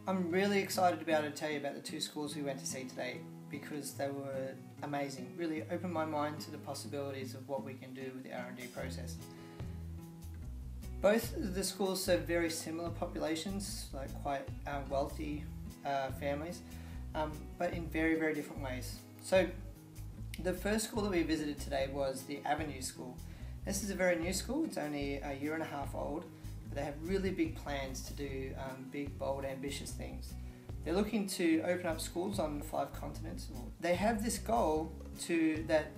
I'm really excited to be able to tell you about the two schools we went to see today because they were amazing. Really opened my mind to the possibilities of what we can do with the R&D process. Both the schools serve very similar populations, like quite wealthy families, but in very, very different ways. So the first school that we visited today was the Avenue School. This is a very new school, it's only a year and a half old, but they have really big plans to do big, bold, ambitious things. They're looking to open up schools on 5 continents. They have this goal that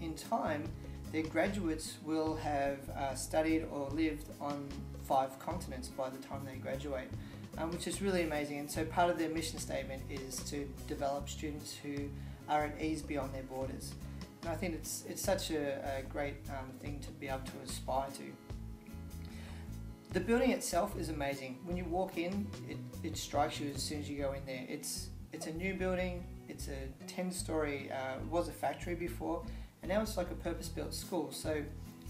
in time their graduates will have studied or lived on 5 continents by the time they graduate, which is really amazing. And so part of their mission statement is to develop students who are at ease beyond their borders. And I think it's such a great thing to be able to aspire to. The building itself is amazing. When you walk in, it strikes you as soon as you go in there. It's a new building. It's a 10-story, was a factory before, and now it's like a purpose-built school. So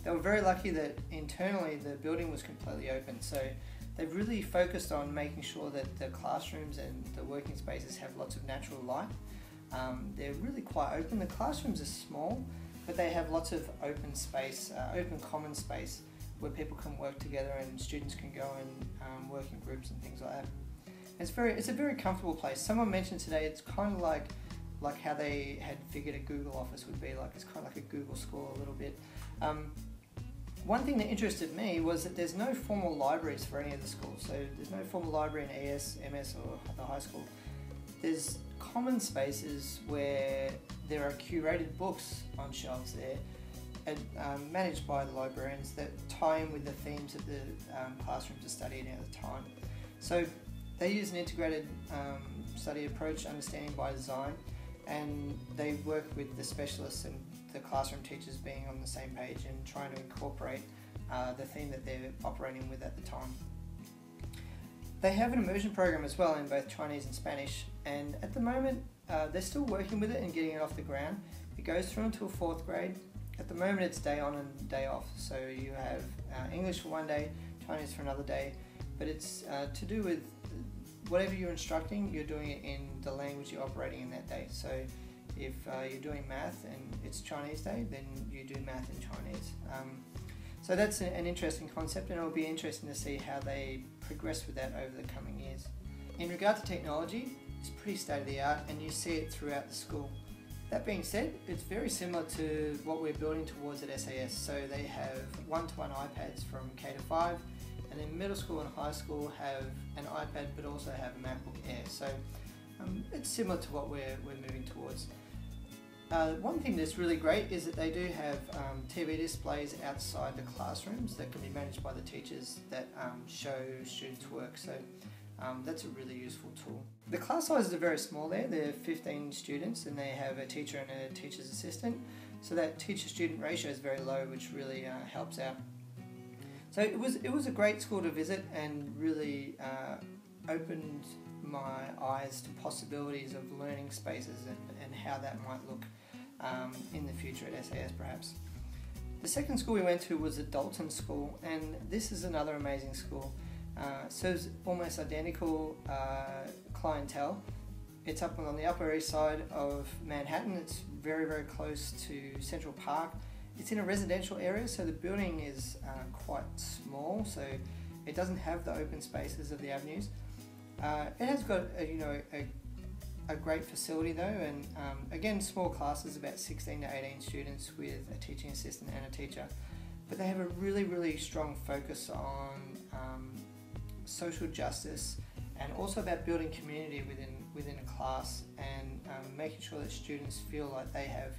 they were very lucky that internally the building was completely open. So they've really focused on making sure that the classrooms and the working spaces have lots of natural light. They're really quite open. The classrooms are small, but they have lots of open space, open common space where people can work together and students can go and work in groups and things like that. It's a very comfortable place. Someone mentioned today it's kind of like how they had figured a Google office would be like. It's kind of like a Google school a little bit. One thing that interested me was that there's no formal libraries for any of the schools. So there's no formal library in ES, MS or the high school. There's common spaces where there are curated books on shelves there and managed by the librarians that tie in with the themes that the classrooms are studying at the time. So they use an integrated study approach, understanding by design, and they work with the specialists and the classroom teachers being on the same page and trying to incorporate the theme that they're operating with at the time. They have an immersion program as well in both Chinese and Spanish, and at the moment they're still working with it and getting it off the ground. It goes through until 4th grade. At the moment it's day on and day off, so you have English for one day, Chinese for another day, but it's to do with whatever you're instructing, you're doing it in the language you're operating in that day. So if you're doing math and it's Chinese day, then you do math in Chinese. So that's an interesting concept, and it'll be interesting to see how they progress with that over the coming years. In regard to technology, it's pretty state of the art and you see it throughout the school. That being said, it's very similar to what we're building towards at SAS. So they have one-to-one iPads from K to 5, and then middle school and high school have an iPad but also have a MacBook Air. So it's similar to what we're moving towards. One thing that's really great is that they do have TV displays outside the classrooms that can be managed by the teachers that show students work. So that's a really useful tool. The class sizes are very small there. They're 15 students and they have a teacher and a teacher's assistant. So that teacher-student ratio is very low, which really helps out. So it was a great school to visit and really opened my eyes to possibilities of learning spaces and how that might look in the future at SAS perhaps. The second school we went to was the Dalton school, and this is another amazing school. Serves almost identical clientele. It's up on the Upper East Side of Manhattan. It's very, very close to Central Park. It's in a residential area, so the building is quite small, so it doesn't have the open spaces of the avenues. It has got a great facility though, and again, small classes, about 16 to 18 students with a teaching assistant and a teacher. But they have a really, really strong focus on social justice and also about building community within a class and making sure that students feel like they have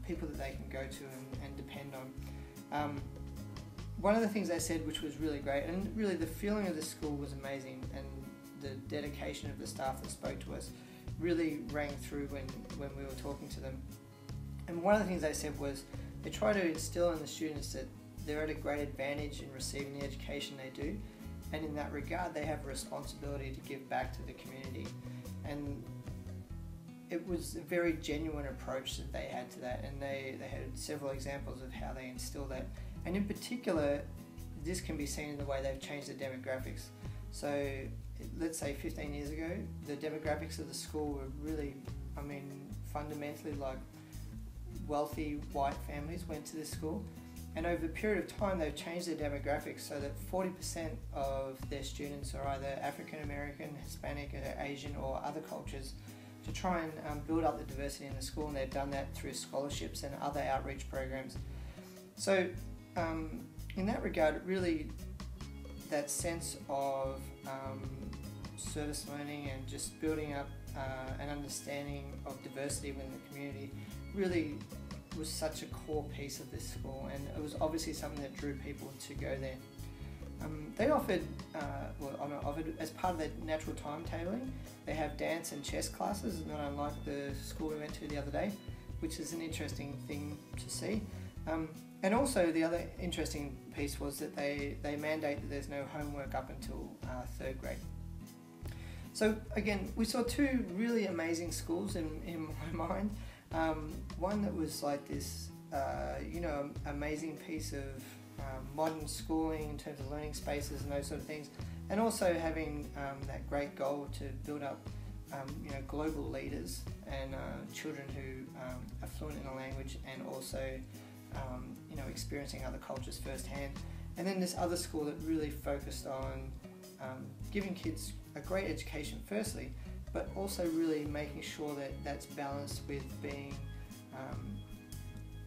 people that they can go to and depend on. One of the things they said, which was really great, and really the feeling of the school was amazing, and the dedication of the staff that spoke to us really rang through when we were talking to them. And one of the things they said was they try to instill in the students that they're at a great advantage in receiving the education they do, and in that regard they have a responsibility to give back to the community. And it was a very genuine approach that they had to that, and they had several examples of how they instill that. And in particular, this can be seen in the way they've changed the demographics. So let's say 15 years ago, the demographics of the school were really, fundamentally like wealthy white families went to this school. And over a period of time, they've changed their demographics so that 40% of their students are either African American, Hispanic, Asian, or other cultures, to try and build up the diversity in the school. And they've done that through scholarships and other outreach programs. So in that regard, really, that sense of service learning and just building up an understanding of diversity within the community really was such a core piece of this school, and it was obviously something that drew people to go there. They offered, as part of their natural timetabling, they have dance and chess classes, not unlike the school we went to the other day, which is an interesting thing to see. And also the other interesting piece was that they mandate that there's no homework up until 3rd grade. So again, we saw two really amazing schools in my mind. One that was like this, amazing piece of modern schooling in terms of learning spaces and those sort of things, and also having that great goal to build up, global leaders and children who are fluent in a language and also, experiencing other cultures firsthand. And then this other school that really focused on giving kids a great education firstly, but also really making sure that that's balanced with being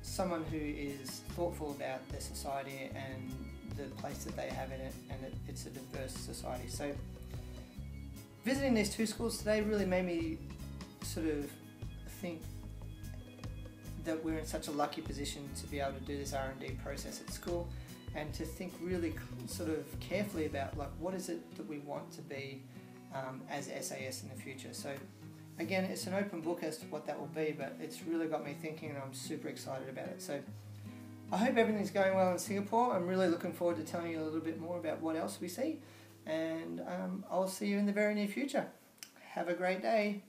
someone who is thoughtful about their society and the place that they have in it, and that it's a diverse society. So visiting these two schools today really made me sort of think that we're in such a lucky position to be able to do this R&D process at school, and to think really sort of carefully about like what is it that we want to be as SAS in the future. So again, it's an open book as to what that will be, but it's really got me thinking, and I'm super excited about it. So I hope everything's going well in Singapore. I'm really looking forward to telling you a little bit more about what else we see, and I'll see you in the very near future. Have a great day.